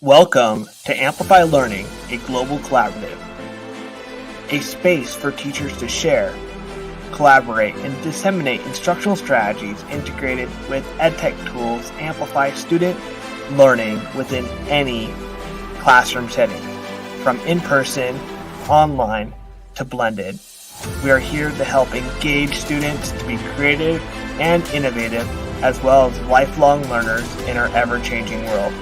Welcome to Amplify Learning, a global collaborative, a space for teachers to share, collaborate, and disseminate instructional strategies integrated with EdTech tools to amplify student learning within any classroom setting, from in-person, online, to blended. We are here to help engage students to be creative and innovative, as well as lifelong learners in our ever-changing world.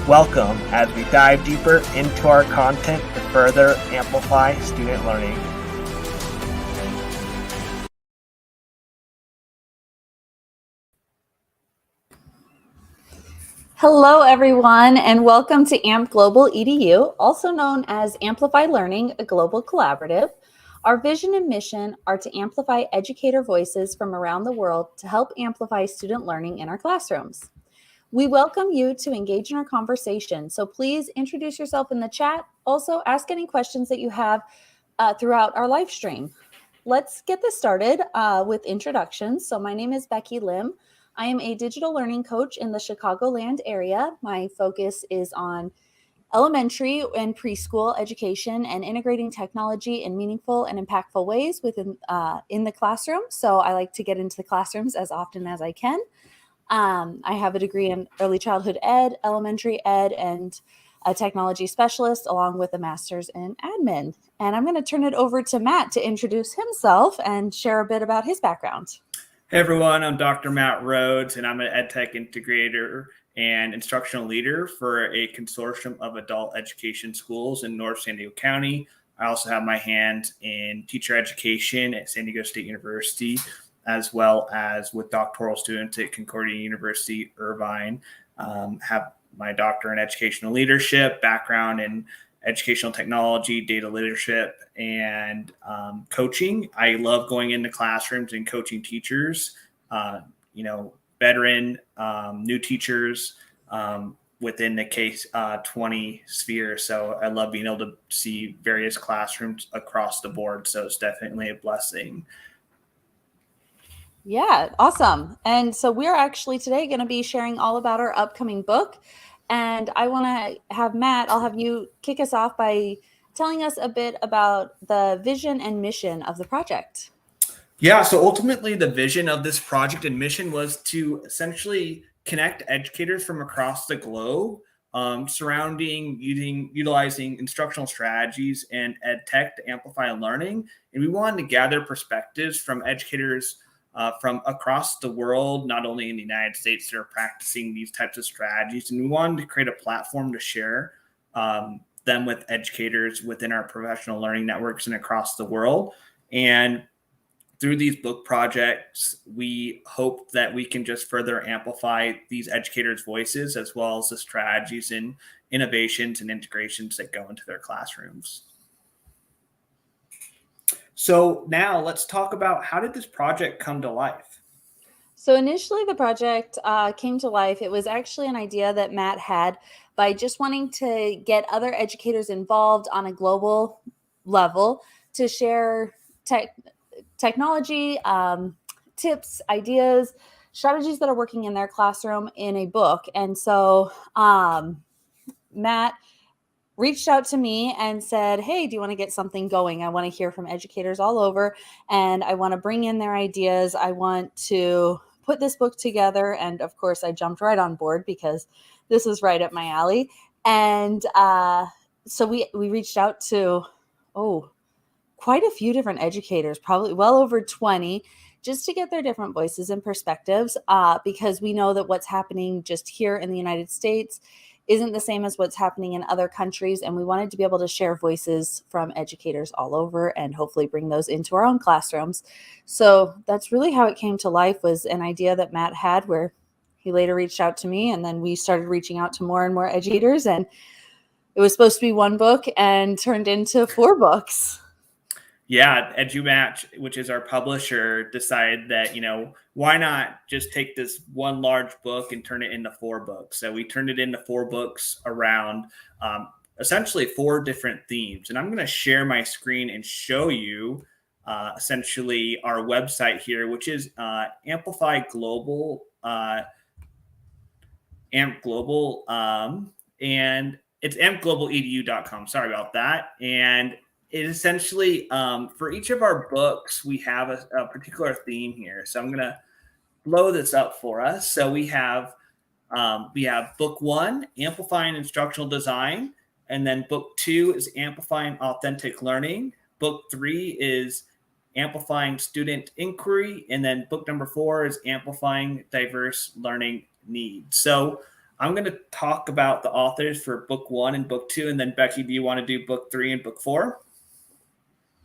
Welcome as we dive deeper into our content to further amplify student learning. Hello, everyone, and welcome to AMP Global EDU, also known as Amplify Learning, a global collaborative. Our vision and mission are to amplify educator voices from around the world to help amplify student learning in our classrooms. We welcome you to engage in our conversation, so please introduce yourself in the chat. Also, ask any questions that you have throughout our live stream. Let's get this started with introductions. So my name is Becky Lim. I am a digital learning coach in the Chicagoland area. My focus is on elementary and preschool education and integrating technology in meaningful and impactful ways within in the classroom. So I like to get into the classrooms as often as I can. I have a degree in early childhood ed, elementary ed, and a technology specialist, along with a master's in admin. And I'm going to turn it over to Matt to introduce himself and share a bit about his background. Hey everyone, I'm Dr. Matt Rhodes, and I'm an EdTech integrator and instructional leader for a consortium of adult education schools in North San Diego County. I also have my hands in teacher education at San Diego State University, as well as with doctoral students at Concordia University, Irvine. Have my doctor in educational leadership, background in educational technology, data leadership, and coaching. I love going into classrooms and coaching teachers, veteran, new teachers within the K-20 sphere. So I love being able to see various classrooms across the board. So it's definitely a blessing. Yeah, awesome. And so we're actually today going to be sharing all about our upcoming book. And I want to have Matt, I'll have you kick us off by telling us a bit about the vision and mission of the project. Yeah, so ultimately the vision of this project and mission was to essentially connect educators from across the globe surrounding utilizing instructional strategies and EdTech to amplify learning. And we wanted to gather perspectives from educators from across the world, not only in the United States, that are practicing these types of strategies. And we wanted to create a platform to share them with educators within our professional learning networks and across the world. And through these book projects, we hope that we can just further amplify these educators' voices, as well as the strategies and innovations and integrations that go into their classrooms. So now let's talk about, how did this project come to life? So initially the project came to life. It was actually an idea that Matt had by just wanting to get other educators involved on a global level to share technology, tips, ideas, strategies that are working in their classroom in a book. And so Matt reached out to me and said, hey, do you want to get something going? I want to hear from educators all over, and I want to bring in their ideas. I want to put this book together. And of course, I jumped right on board because this is right up my alley. And so we reached out to, quite a few different educators, probably well over 20, just to get their different voices and perspectives, because we know that what's happening just here in the United States isn't the same as what's happening in other countries. And we wanted to be able to share voices from educators all over and hopefully bring those into our own classrooms. So that's really how it came to life, was an idea that Matt had, where he later reached out to me, and then we started reaching out to more and more educators. And it was supposed to be one book and turned into 4 books. Yeah, EduMatch, which is our publisher, decided that, why not just take this one large book and turn it into 4 books? So we turned it into 4 books around essentially 4 different themes. And I'm going to share my screen and show you essentially our website here, which is Amplify Global, AMP Global. and it's ampglobaledu.com. Sorry about that. And it essentially, for each of our books, we have a particular theme here. So I'm going to blow this up for us. So we have book 1, Amplifying Instructional Design. And then book 2 is Amplifying Authentic Learning. Book 3 is Amplifying Student Inquiry. And then book number 4 is Amplifying Diverse Learning Needs. So I'm going to talk about the authors for book 1 and book 2. And then Becky, do you want to do book 3 and book 4?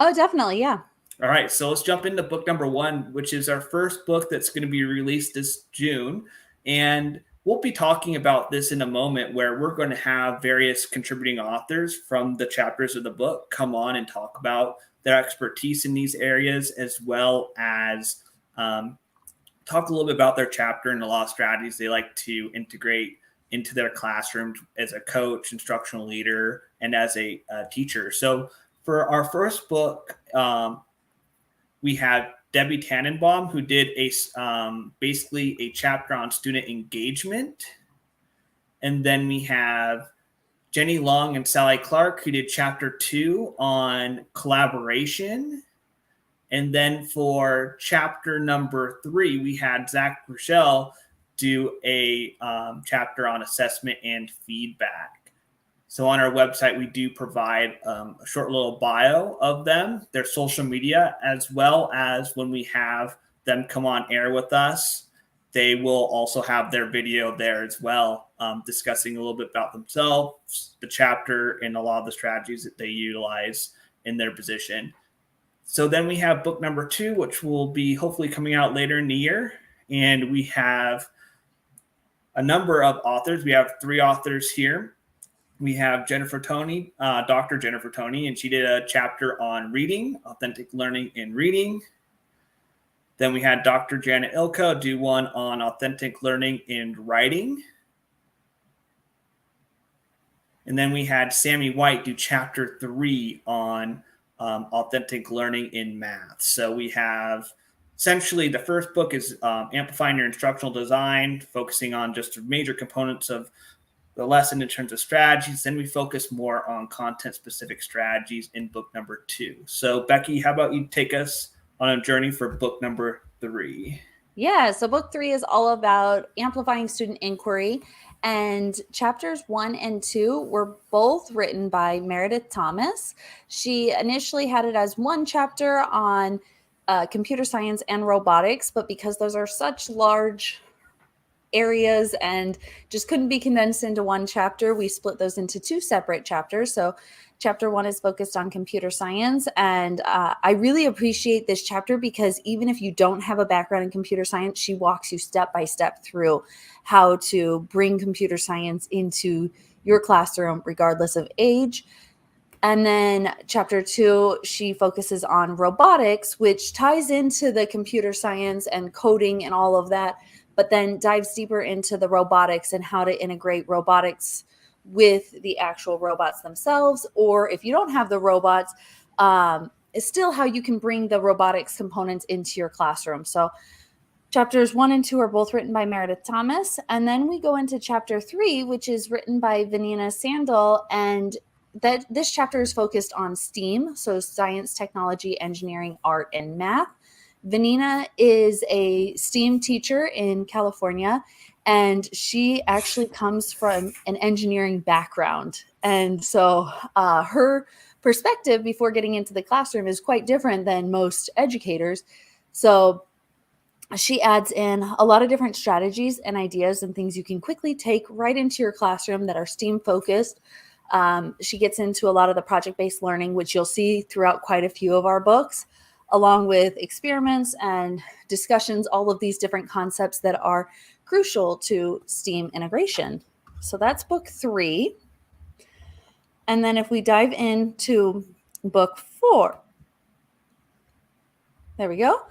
Oh, definitely. Yeah. All right. So let's jump into book number 1, which is our first book that's going to be released this June. And we'll be talking about this in a moment, where we're going to have various contributing authors from the chapters of the book come on and talk about their expertise in these areas, as well as talk a little bit about their chapter and a lot of strategies they like to integrate into their classrooms as a coach, instructional leader, and as a teacher. So for our first book, we have Debbie Tannenbaum, who did basically a chapter on student engagement. And then we have Jenny Long and Sally Clark, who did chapter 2 on collaboration. And then for chapter number 3, we had Zach Rochelle do a chapter on assessment and feedback. So on our website, we do provide a short little bio of them, their social media, as well as when we have them come on air with us, they will also have their video there as well, discussing a little bit about themselves, the chapter, and a lot of the strategies that they utilize in their position. So then we have book number 2, which will be hopefully coming out later in the year. And we have a number of authors. We have 3 authors here. We have Jennifer Toney, Dr. Jennifer Toney, and she did a chapter on reading, authentic learning in reading. Then we had Dr. Janet Ilka do one on authentic learning in writing. And then we had Sammy White do chapter 3 on authentic learning in math. So we have essentially the first book is Amplifying Your Instructional Design, focusing on just the major components of the lesson in terms of strategies. Then we focus more on content-specific strategies in book number 2. So Becky, how about you take us on a journey for book number 3? Yeah, so book 3 is all about amplifying student inquiry. And chapters 1 and 2 were both written by Meredith Thomas. She initially had it as one chapter on computer science and robotics, but because those are such large areas and just couldn't be condensed into one chapter, we split those into 2 separate chapters. So chapter 1 is focused on computer science. And I really appreciate this chapter because even if you don't have a background in computer science, she walks you step by step through how to bring computer science into your classroom, regardless of age. And then chapter 2, she focuses on robotics, which ties into the computer science and coding and all of that, but then dives deeper into the robotics and how to integrate robotics with the actual robots themselves. Or if you don't have the robots, it's still how you can bring the robotics components into your classroom. So chapters 1 and 2 are both written by Meredith Thomas. And then we go into chapter 3, which is written by Vanina Sandel. And that this chapter is focused on STEAM, so science, technology, engineering, art, and math. Vanina is a STEAM teacher in California, and she actually comes from an engineering background. And so her perspective before getting into the classroom is quite different than most educators. So she adds in a lot of different strategies and ideas and things you can quickly take right into your classroom that are STEAM focused. She gets into a lot of the project-based learning, which you'll see throughout quite a few of our books, along with experiments and discussions, all of these different concepts that are crucial to STEAM integration. So that's book 3. And then if we dive into book 4, there we go.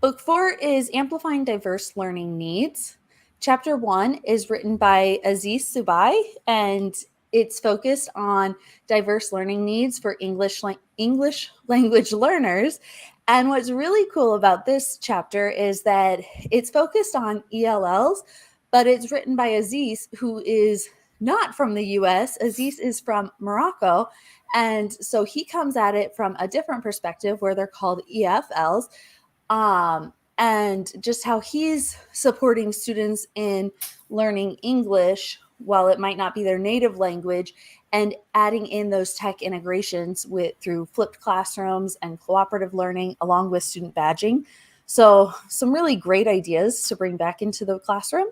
Book 4 is Amplifying Diverse Learning Needs. Chapter 1 is written by Aziz Subai, and it's focused on diverse learning needs for English language learners. And what's really cool about this chapter is that it's focused on ELLs, but it's written by Aziz, who is not from the US. Aziz is from Morocco. And so he comes at it from a different perspective where they're called EFLs. And just how he's supporting students in learning English while it might not be their native language, and adding in those tech integrations through flipped classrooms and cooperative learning along with student badging. So some really great ideas to bring back into the classroom.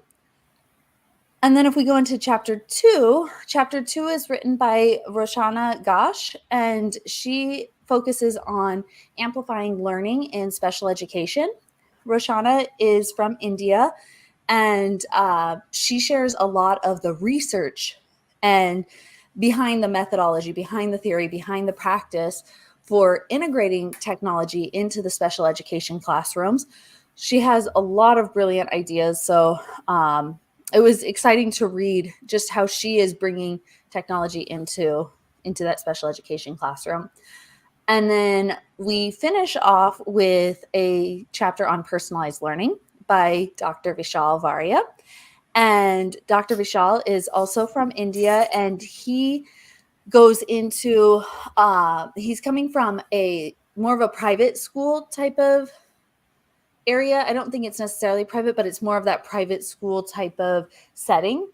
And then if we go into chapter 2 is written by Roshana Ghosh, and she focuses on amplifying learning in special education. Roshana is from India, and she shares a lot of the research and behind the methodology, behind the theory, behind the practice for integrating technology into the special education classrooms. She has a lot of brilliant ideas. So it was exciting to read just how she is bringing technology into that special education classroom. And then we finish off with a chapter on personalized learning by Dr. Vishal Varia. And Dr. Vishal is also from India, and he goes into, he's coming from more of a private school type of area. I don't think it's necessarily private, but it's more of that private school type of setting.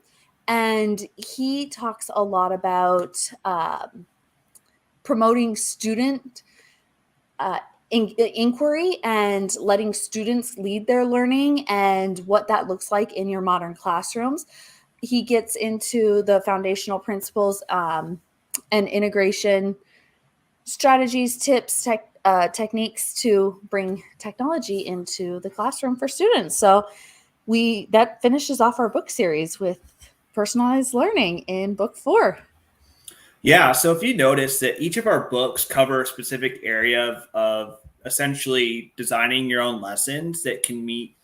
And he talks a lot about promoting student inquiry and letting students lead their learning and what that looks like in your modern classrooms. He gets into the foundational principles and integration strategies, tips, techniques to bring technology into the classroom for students. So that finishes off our book series with personalized learning in book 4. Yeah, so if you notice that each of our books cover a specific area of essentially designing your own lessons that can meet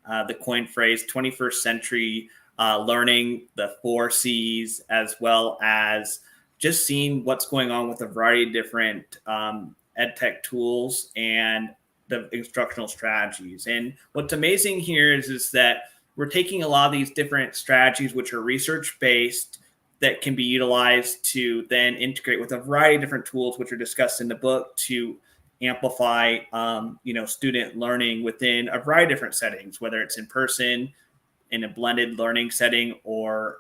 the coined phrase 21st century learning, the 4 C's, as well as just seeing what's going on with a variety of different EdTech tools and the instructional strategies. And what's amazing here is that we're taking a lot of these different strategies, which are research-based, that can be utilized to then integrate with a variety of different tools, which are discussed in the book, to amplify, student learning within a variety of different settings, whether it's in person, in a blended learning setting, or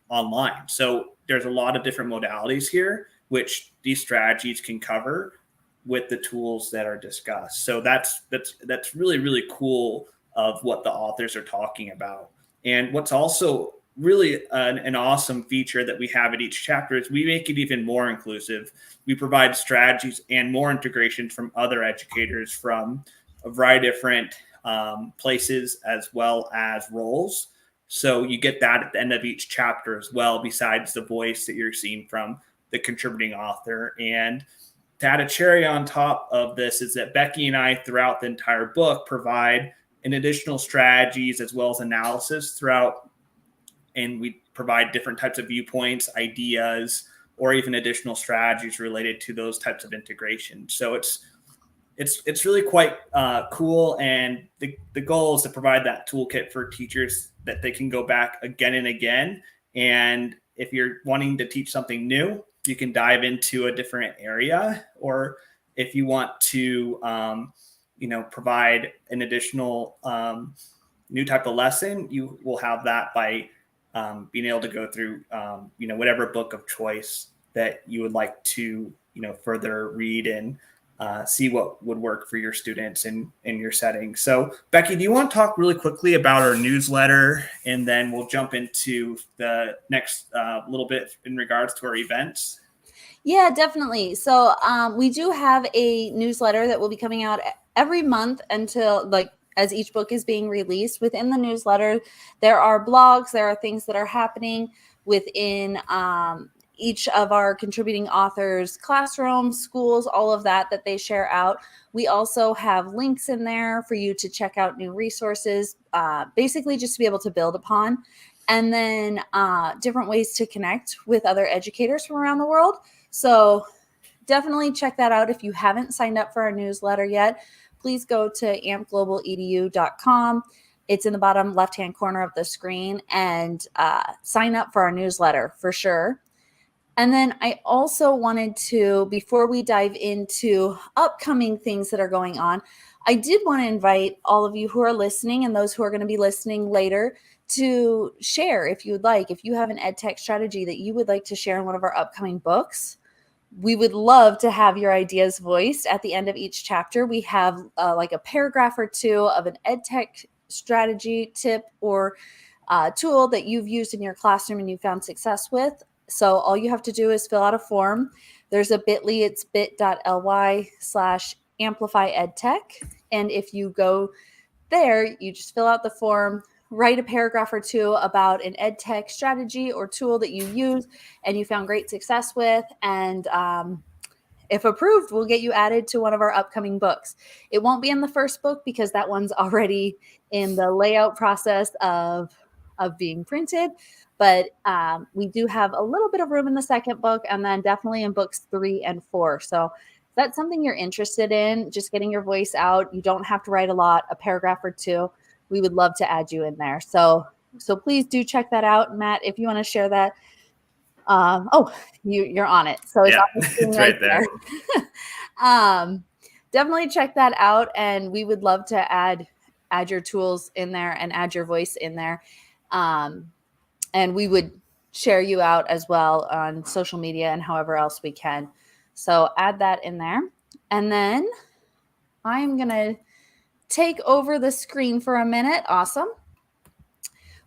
online. So there's a lot of different modalities here, which these strategies can cover with the tools that are discussed. So that's really, really cool of what the authors are talking about. And what's also really an awesome feature that we have at each chapter is we make it even more inclusive. We provide strategies and more integrations from other educators from a variety of different places as well as roles. So you get that at the end of each chapter as well, besides the voice that you're seeing from the contributing author. And to add a cherry on top of this is that Becky and I, throughout the entire book, provide an additional strategies as well as analysis throughout, and we provide different types of viewpoints, ideas, or even additional strategies related to those types of integration. So it's really quite cool, and the goal is to provide that toolkit for teachers that they can go back again and again. And if you're wanting to teach something new, you can dive into a different area, or if you want to provide an additional new type of lesson, you will have that by being able to go through whatever book of choice that you would like to further read and see what would work for your students in your setting. So Becky, do you want to talk really quickly about our newsletter, and then we'll jump into the next little bit in regards to our events? Yeah, definitely. So we do have a newsletter that will be coming out every month until as each book is being released. Within the newsletter, there are blogs, there are things that are happening within each of our contributing authors' classrooms, schools, all of that they share out. We also have links in there for you to check out new resources, basically just to be able to build upon. And then different ways to connect with other educators from around the world. So definitely check that out. If you haven't signed up for our newsletter yet, please go to ampglobaledu.com. It's in the bottom left-hand corner of the screen, and sign up for our newsletter for sure. And then I also wanted to, before we dive into upcoming things that are going on, I did want to invite all of you who are listening and those who are going to be listening later to share, if you would like. If you have an EdTech strategy that you would like to share in one of our upcoming books, we would love to have your ideas voiced at the end of each chapter. We have like a paragraph or two of an EdTech strategy tip or tool that you've used in your classroom and you found success with. So all you have to do is fill out a form. There's a bit.ly, it's bit.ly/amplifyedtech. And if you go there, you just fill out the form, write a paragraph or two about an EdTech strategy or tool that you use and you found great success with. And if approved, we'll get you added to one of our upcoming books. It won't be in the first book because that one's already in the layout process of being printed. But we do have a little bit of room in the second book, and then definitely in books 3 and 4. So if that's something you're interested in, just getting your voice out. You don't have to write a lot, a paragraph or two. We would love to add you in there. So please do check that out. Matt, if you want to share that. You're on it. So it's, yeah, on the screen it's right there. Definitely check that out. And we would love to add your tools in there and add your voice in there. And we would share you out as well on social media and however else we can. So add that in there. And then I'm going to take over the screen for a minute. Awesome.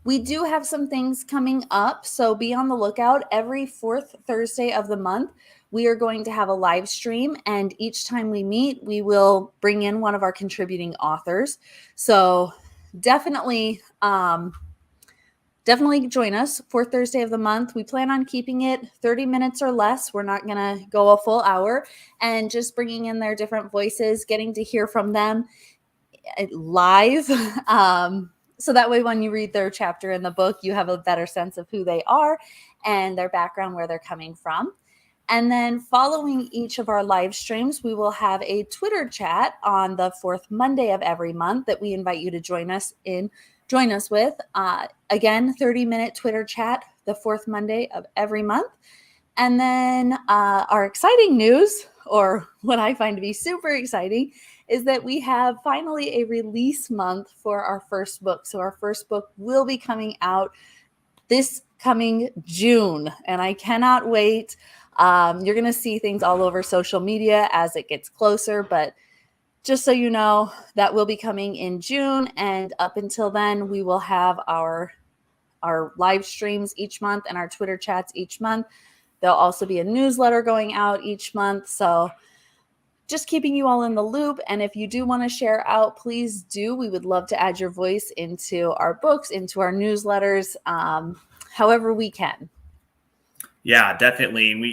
We do have some things coming up, so be on the lookout. Every fourth Thursday of the month, we are going to have a live stream, and each time we meet, we will bring in one of our contributing authors. So definitely join us fourth Thursday of the month. We plan on keeping it 30 minutes or less. We're not going to go a full hour, and just bringing in their different voices, getting to hear from them live. So that way, when you read their chapter in the book, you have a better sense of who they are and their background, where they're coming from. And then following each of our live streams, we will have a Twitter chat on the fourth Monday of every month that we invite you to join us with. Again, 30-minute Twitter chat the fourth Monday of every month. And then our exciting news, or what I find to be super exciting, is that we have finally a release month for our first book. So our first book will be coming out this coming June, and I cannot wait. You're going to see things all over social media as it gets closer, but just so you know, that will be coming in June. And up until then, we will have our live streams each month and our Twitter chats each month. There'll also be a newsletter going out each month. So just keeping you all in the loop. And if you do want to share out, please do. We would love to add your voice into our books, into our newsletters, however we can. Yeah, definitely. And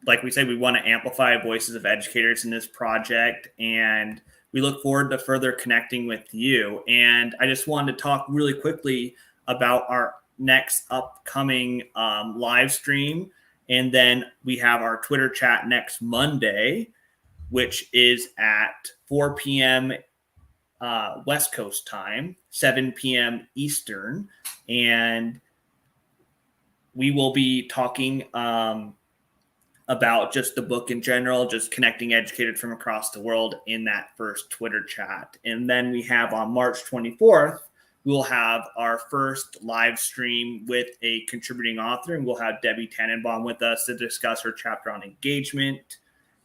like we said, we want to amplify voices of educators in this project, and we look forward to further connecting with you. And I just wanted to talk really quickly about our next upcoming live stream. And then we have our Twitter chat next Monday, which is at 4 p.m. West Coast time, 7 p.m. Eastern. And we will be talking about just the book in general, just connecting educators from across the world in that first Twitter chat. And then we have on March 24th, we'll have our first live stream with a contributing author, and we'll have Debbie Tannenbaum with us to discuss her chapter on engagement.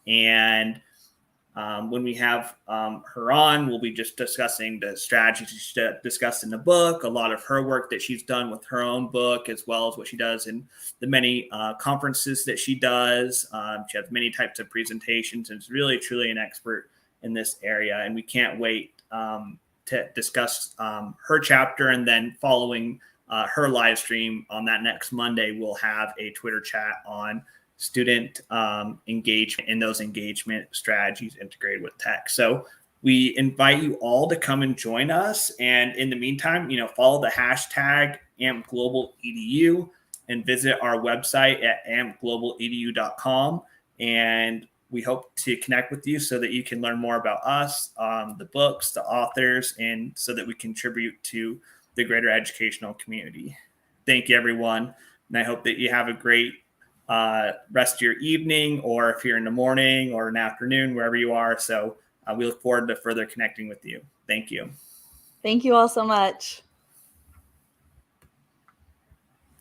And when we have her on, we'll be just discussing the strategies she discussed in the book, a lot of her work that she's done with her own book, as well as what she does in the many conferences that she does. She has many types of presentations and is really, truly an expert in this area. And we can't wait to discuss her chapter. And then following her live stream on that next Monday, we'll have a Twitter chat on student engagement and those engagement strategies integrated with tech. So we invite you all to come and join us. And in the meantime, follow the hashtag AmpGlobalEDU and visit our website at ampglobaledu.com. And we hope to connect with you so that you can learn more about us, the books, the authors, and so that we contribute to the greater educational community. Thank you, everyone. And I hope that you have a great rest of your evening, or if you're in the morning or an afternoon, wherever you are. So we look forward to further connecting with you. Thank you. Thank you all so much.